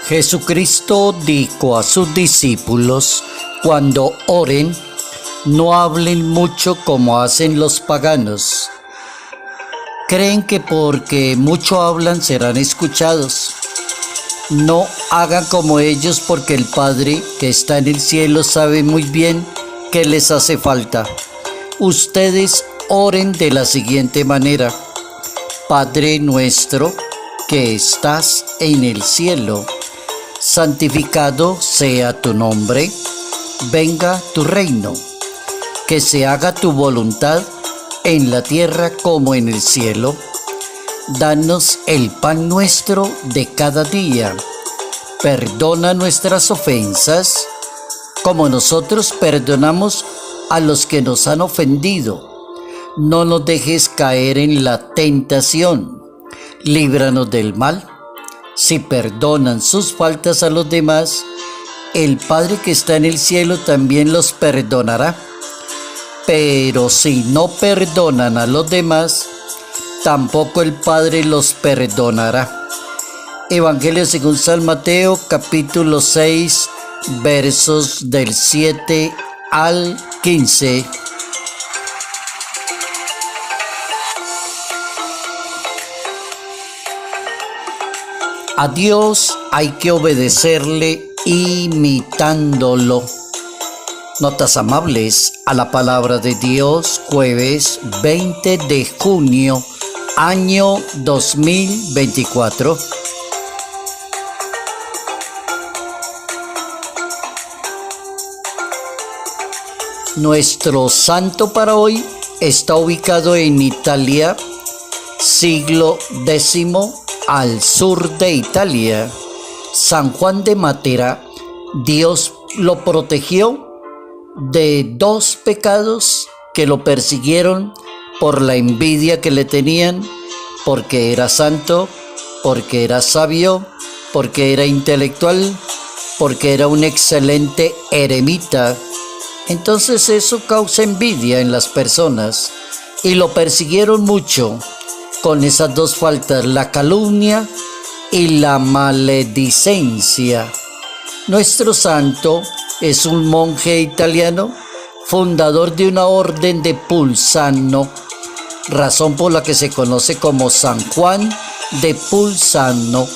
Jesucristo dijo a sus discípulos, cuando oren, no hablen mucho como hacen los paganos. Creen que porque mucho hablan serán escuchados. No hagan como ellos, porque el Padre que está en el cielo sabe muy bien qué les hace falta. Ustedes oren de la siguiente manera: Padre nuestro que estás en el cielo, santificado sea tu nombre, venga tu reino, que se haga tu voluntad en la tierra como en el cielo. Danos el pan nuestro de cada día. Perdona nuestras ofensas, como nosotros perdonamos a los que nos han ofendido. No nos dejes caer en la tentación. Líbranos del mal. Si perdonan sus faltas a los demás, el Padre que está en el cielo también los perdonará. Pero si no perdonan a los demás, tampoco el Padre los perdonará. Evangelio según San Mateo, capítulo 6, versos del 7 al 15. A Dios hay que obedecerle imitándolo. Notas amables a la palabra de Dios, jueves 20 de junio, año 2024. Nuestro santo para hoy está ubicado en Italia, siglo X, al sur de Italia. San Juan de Matera, Dios lo protegió de dos pecados que lo persiguieron por la envidia que le tenían, porque era santo, porque era sabio, porque era intelectual, porque era un excelente eremita. Entonces eso causa envidia en las personas y lo persiguieron mucho con esas dos faltas, la calumnia y la maledicencia. Nuestro santo es un monje italiano, fundador de una orden de Pulsano, razón por la que se conoce como San Juan de Pulsano.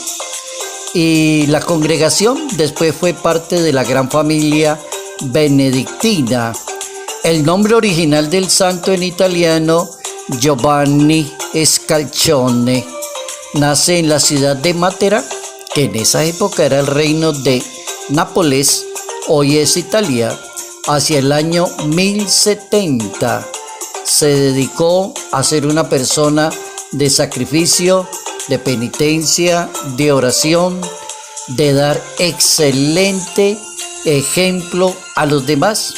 Y la congregación después fue parte de la gran familia benedictina. El nombre original del santo en italiano, Giovanni Scalcione, nace en la ciudad de Matera, que en esa época era el reino de Nápoles, hoy es Italia. Hacia el año 1070 se dedicó a ser una persona de sacrificio, de penitencia, de oración, de dar excelente ejemplo a los demás.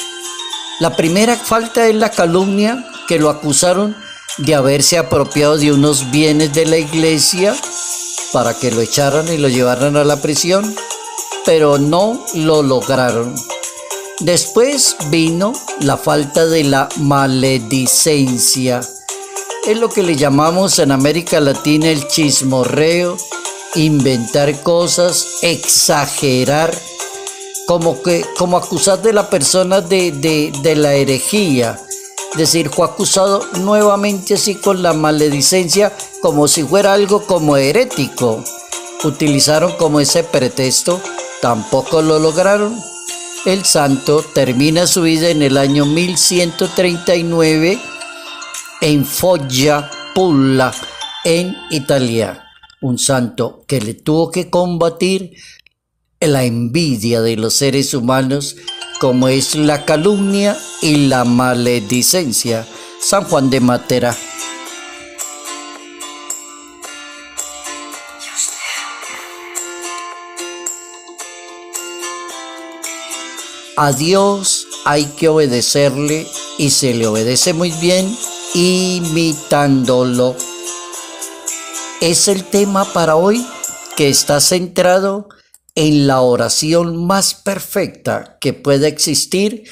La primera falta es la calumnia, que lo acusaron de haberse apropiado de unos bienes de la iglesia para que lo echaran y lo llevaran a la prisión, pero no lo lograron. Después vino la falta de la maledicencia. Es lo que le llamamos en América Latina el chismorreo, inventar cosas, exagerar, como acusar de la persona de la herejía. Es decir, fue acusado nuevamente así con la maledicencia, como si fuera algo como herético. Utilizaron como ese pretexto, tampoco lo lograron. El santo termina su vida en el año 1139 en Foggia, Pulla, en Italia. Un santo que le tuvo que combatir la envidia de los seres humanos, como es la calumnia y la maledicencia. San Juan de Matera. A Dios hay que obedecerle y se le obedece muy bien imitándolo. Es el tema para hoy, que está centrado en la oración más perfecta que pueda existir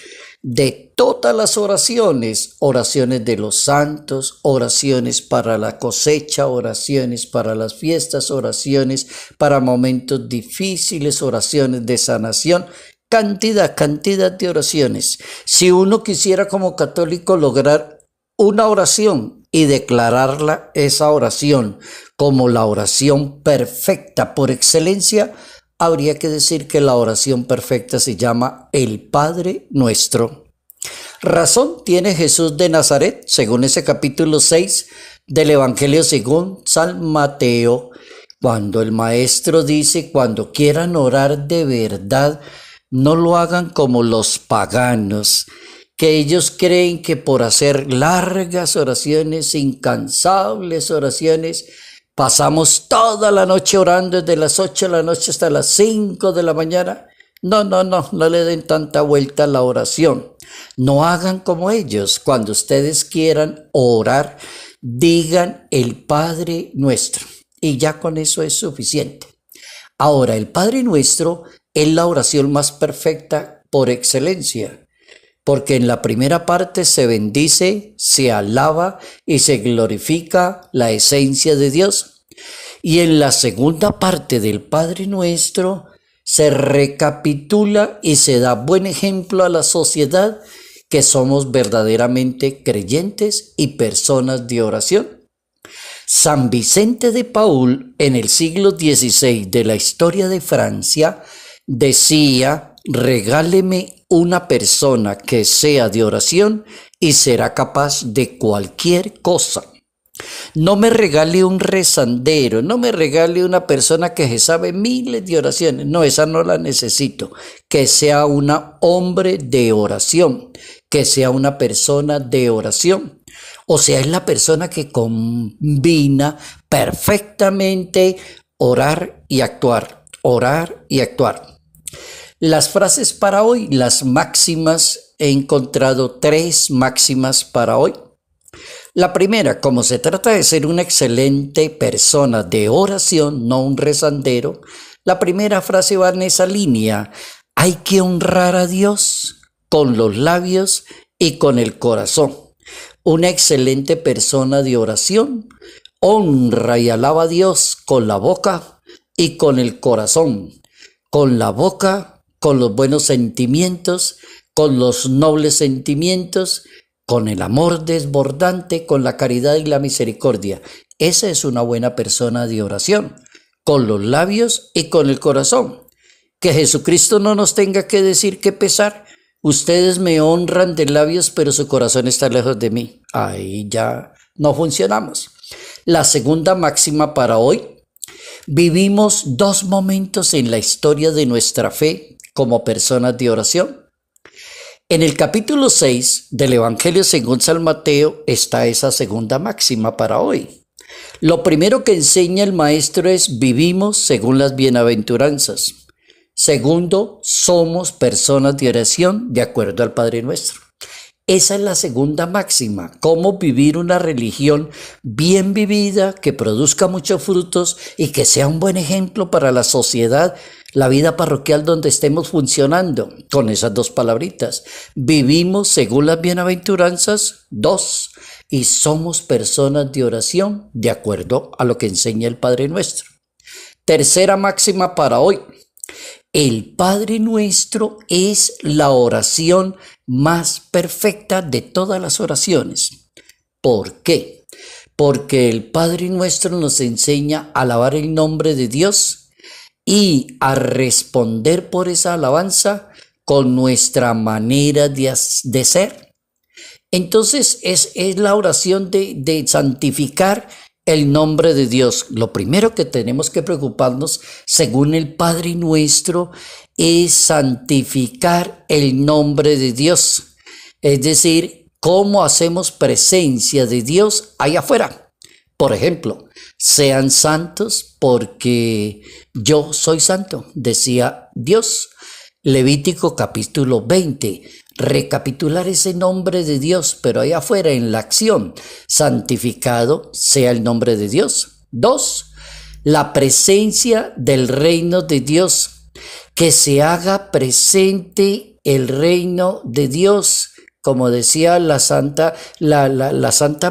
de todas las oraciones, oraciones de los santos, oraciones para la cosecha, oraciones para las fiestas, oraciones para momentos difíciles, oraciones de sanación, cantidad de oraciones. Si uno quisiera como católico lograr una oración y declararla, esa oración, como la oración perfecta por excelencia, habría que decir que la oración perfecta se llama el Padre Nuestro. Razón tiene Jesús de Nazaret, según ese capítulo 6 del Evangelio según San Mateo, cuando el Maestro dice: cuando quieran orar de verdad, no lo hagan como los paganos, que ellos creen que por hacer largas oraciones, incansables oraciones, pasamos toda la noche orando desde las 8 de la noche hasta las 5 de la mañana. No le den tanta vuelta a la oración. No hagan como ellos. Cuando ustedes quieran orar, digan el Padre Nuestro. Y ya con eso es suficiente. Ahora, el Padre Nuestro es la oración más perfecta por excelencia, porque en la primera parte se bendice, se alaba y se glorifica la esencia de Dios. Y en la segunda parte del Padre Nuestro se recapitula y se da buen ejemplo a la sociedad que somos verdaderamente creyentes y personas de oración. San Vicente de Paúl, en el siglo XVI de la historia de Francia, decía: regáleme una persona que sea de oración y será capaz de cualquier cosa. No me regale un rezandero, no me regale una persona que se sabe miles de oraciones. No, esa no la necesito. Que sea un hombre de oración, que sea una persona de oración. O sea, es la persona que combina perfectamente orar y actuar, orar y actuar. Las frases para hoy, las máximas, he encontrado 3 máximas para hoy. La primera: como se trata de ser una excelente persona de oración, no un rezandero, la primera frase va en esa línea: hay que honrar a Dios con los labios y con el corazón. Una excelente persona de oración honra y alaba a Dios con la boca y con el corazón. Con la boca, con los buenos sentimientos, con los nobles sentimientos, con el amor desbordante, con la caridad y la misericordia. Esa es una buena persona de oración, con los labios y con el corazón. Que Jesucristo no nos tenga que decir qué pesar: ustedes me honran de labios, pero su corazón está lejos de mí. Ahí ya no funcionamos. La segunda máxima para hoy: vivimos 2 momentos en la historia de nuestra fe como personas de oración. En el capítulo 6 del Evangelio según San Mateo está esa segunda máxima para hoy. Lo primero que enseña el Maestro es: vivimos según las bienaventuranzas. Segundo, somos personas de oración de acuerdo al Padre Nuestro. Esa es la segunda máxima: cómo vivir una religión bien vivida, que produzca muchos frutos y que sea un buen ejemplo para la sociedad, la vida parroquial donde estemos funcionando. Con esas 2 palabritas: vivimos según las bienaventuranzas. 2, y somos personas de oración de acuerdo a lo que enseña el Padre Nuestro. Tercera máxima para hoy: el Padre Nuestro es la oración más perfecta de todas las oraciones. ¿Por qué? Porque el Padre Nuestro nos enseña a alabar el nombre de Dios y a responder por esa alabanza con nuestra manera de ser. Entonces es la oración de santificar el nombre de Dios. Lo primero que tenemos que preocuparnos, según el Padre Nuestro, es santificar el nombre de Dios. Es decir, cómo hacemos presencia de Dios allá afuera. Por ejemplo, sean santos porque yo soy santo, decía Dios. Levítico capítulo 20. Recapitular ese nombre de Dios, pero allá afuera en la acción: santificado sea el nombre de Dios. 2, la presencia del reino de Dios, que se haga presente el reino de Dios, como decía la Santa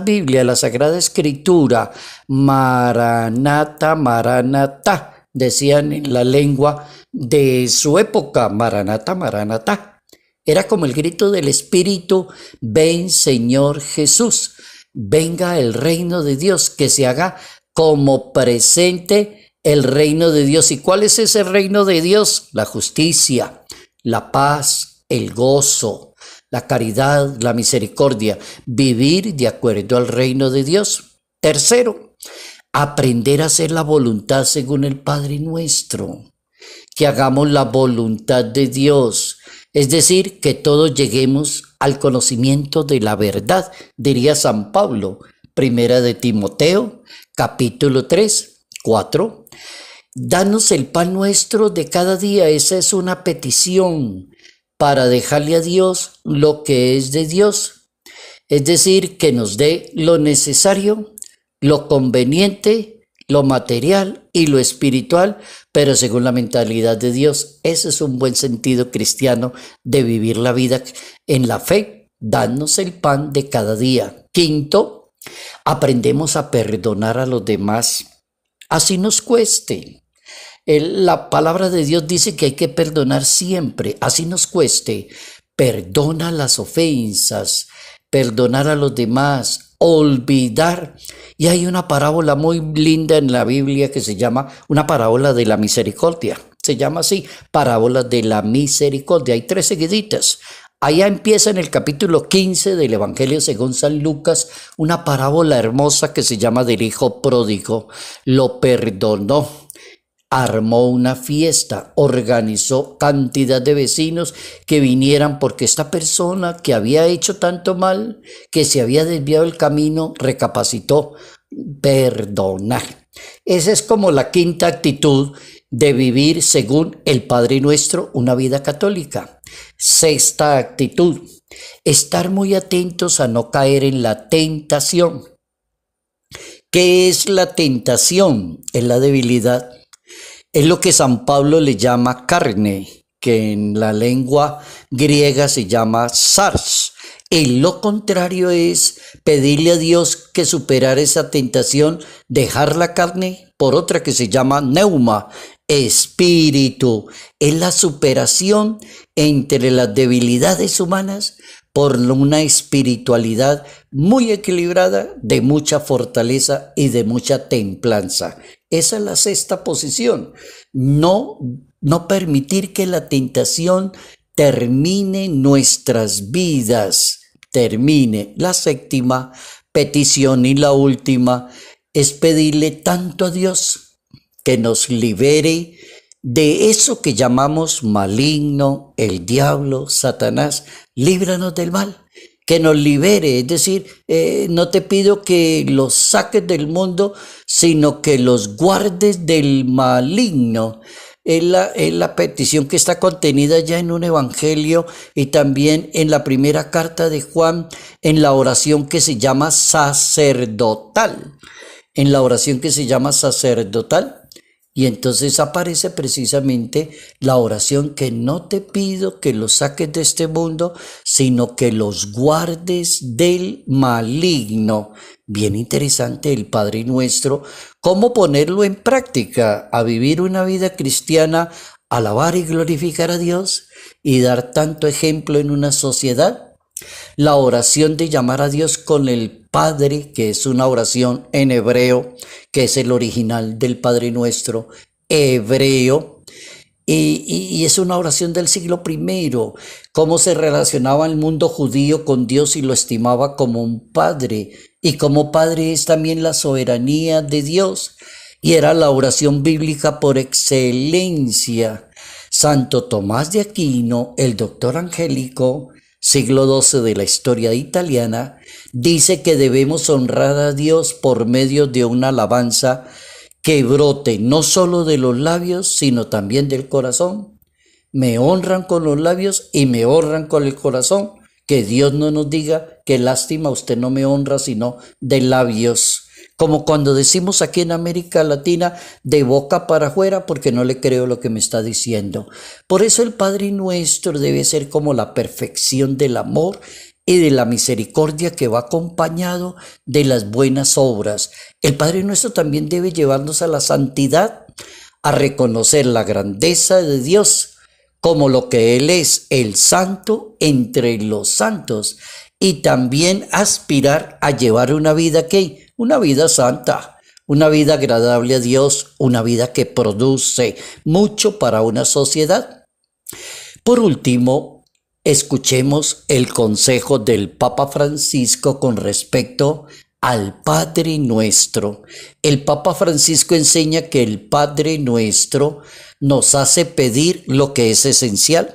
Biblia, la Sagrada Escritura, Maranata, Maranatá, decían en la lengua de su época, Maranata, Maranatá. Era como el grito del Espíritu: ven Señor Jesús, venga el reino de Dios, que se haga como presente el reino de Dios. ¿Y cuál es ese reino de Dios? La justicia, la paz, el gozo, la caridad, la misericordia, vivir de acuerdo al reino de Dios. Tercero, aprender a hacer la voluntad según el Padre Nuestro, que hagamos la voluntad de Dios, es decir, que todos lleguemos al conocimiento de la verdad, diría San Pablo, primera de Timoteo, capítulo 3, 4. Danos el pan nuestro de cada día. Esa es una petición para dejarle a Dios lo que es de Dios, es decir, que nos dé lo necesario, lo conveniente, lo material y lo espiritual, pero según la mentalidad de Dios. Ese es un buen sentido cristiano de vivir la vida en la fe. Danos el pan de cada día. Quinto, aprendemos a perdonar a los demás, así nos cueste. La palabra de Dios dice que hay que perdonar siempre, así nos cueste. Perdona las ofensas, perdonar a los demás, olvidar. Y hay una parábola muy linda en la Biblia que se llama una parábola de la misericordia. Se llama así, parábola de la misericordia. Hay 3 seguiditas. Allá empieza en el capítulo 15 del Evangelio según San Lucas, una parábola hermosa que se llama del hijo pródigo. Lo perdonó, armó una fiesta, organizó cantidad de vecinos que vinieran porque esta persona que había hecho tanto mal, que se había desviado el camino, recapacitó. Perdonar. Esa es como la quinta actitud de vivir según el Padre Nuestro, una vida católica. Sexta actitud, estar muy atentos a no caer en la tentación. ¿Qué es la tentación? Es la debilidad. Es lo que San Pablo le llama carne, que en la lengua griega se llama sarx. Y lo contrario es pedirle a Dios que superara esa tentación, dejar la carne por otra que se llama neuma, espíritu. Es la superación entre las debilidades humanas por una espiritualidad muy equilibrada, de mucha fortaleza y de mucha templanza. Esa es la sexta posición. No permitir que la tentación termine nuestras vidas, termine. La séptima petición y la última es pedirle tanto a Dios que nos libere de eso que llamamos maligno, el diablo, Satanás. Líbranos del mal, que nos libere, es decir, no te pido que los saques del mundo, sino que los guardes del maligno. Es la petición que está contenida ya en un evangelio y también en la primera carta de Juan, en la oración que se llama sacerdotal. En la oración que se llama sacerdotal. Y entonces aparece precisamente la oración que no te pido que los saques de este mundo, sino que los guardes del maligno. Bien interesante el Padre Nuestro, cómo ponerlo en práctica, a vivir una vida cristiana, alabar y glorificar a Dios y dar tanto ejemplo en una sociedad. La oración de llamar a Dios con el Padre, que es una oración en hebreo, que es el original del Padre Nuestro, hebreo, y es una oración del siglo I, cómo se relacionaba el mundo judío con Dios y lo estimaba como un Padre, y como Padre es también la soberanía de Dios, y era la oración bíblica por excelencia. Santo Tomás de Aquino, el doctor angélico, siglo XII de la historia italiana, dice que debemos honrar a Dios por medio de una alabanza que brote no solo de los labios, sino también del corazón. Me honran con los labios y me honran con el corazón. Que Dios no nos diga, qué lástima, usted no me honra sino de labios. Como cuando decimos aquí en América Latina, de boca para afuera, porque no le creo lo que me está diciendo. Por eso el Padre Nuestro debe ser como la perfección del amor y de la misericordia que va acompañado de las buenas obras. El Padre Nuestro también debe llevarnos a la santidad, a reconocer la grandeza de Dios como lo que Él es, el santo entre los santos, y también aspirar a llevar una vida ¿qué? Una vida santa, una vida agradable a Dios, una vida que produce mucho para una sociedad. Por último, escuchemos el consejo del Papa Francisco con respecto al Padre Nuestro. El Papa Francisco enseña que el Padre Nuestro nos hace pedir lo que es esencial,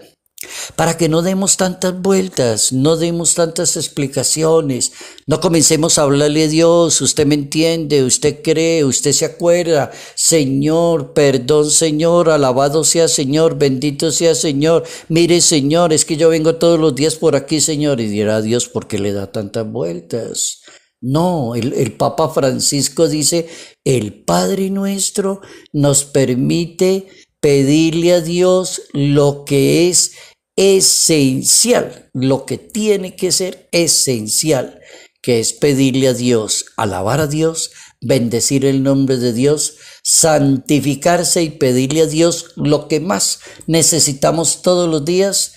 para que no demos tantas vueltas, no demos tantas explicaciones, no comencemos a hablarle a Dios, usted me entiende, usted cree, usted se acuerda, Señor, perdón Señor, alabado sea Señor, bendito sea Señor, mire Señor, es que yo vengo todos los días por aquí Señor, y dirá Dios, ¿por qué le da tantas vueltas? No, el Papa Francisco dice, el Padre Nuestro nos permite pedirle a Dios lo que es esencial, lo que tiene que ser esencial, que es pedirle a Dios, alabar a Dios, bendecir el nombre de Dios, santificarse y pedirle a Dios lo que más necesitamos todos los días,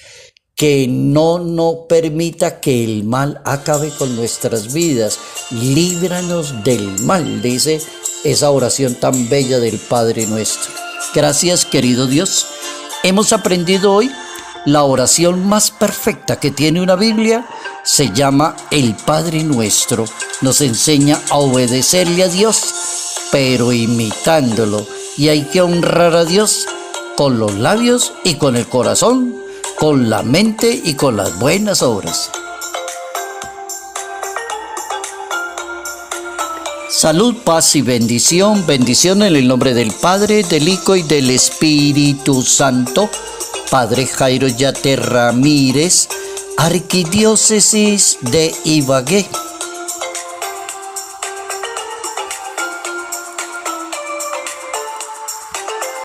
que no permita que el mal acabe con nuestras vidas. Líbranos del mal, dice esa oración tan bella del Padre Nuestro. Gracias, querido Dios. Hemos aprendido hoy la oración más perfecta que tiene una Biblia, se llama el Padre Nuestro. Nos enseña a obedecerle a Dios, pero imitándolo. Y hay que honrar a Dios con los labios y con el corazón, con la mente y con las buenas obras. Salud, paz y bendición. Bendición en el nombre del Padre, del Hijo y del Espíritu Santo. Padre Jairo Yate Ramírez, Arquidiócesis de Ibagué.